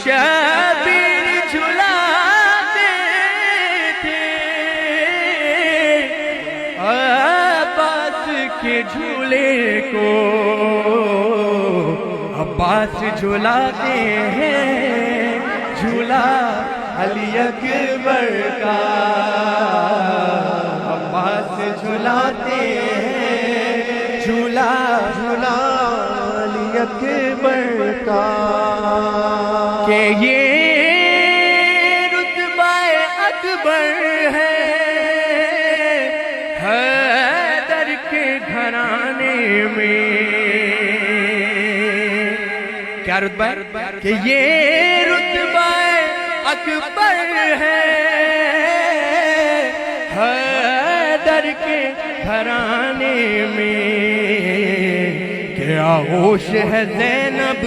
شبیر جھلاتے تھے عباس کے جھولے کو، عباس جھلاتے ہیں جھولا علی اکبر کا، عباس جھلاتے ہیں جھولا علی اکبر کا، کہ یہ رتبہ اکبر ہے حیدر کے گھرانے میں۔ کیا رتبہ ہے؟ کہ یہ رتبہ اکبر ہے حیدر کے گھرانے میں، کہ آغوش ہے زینب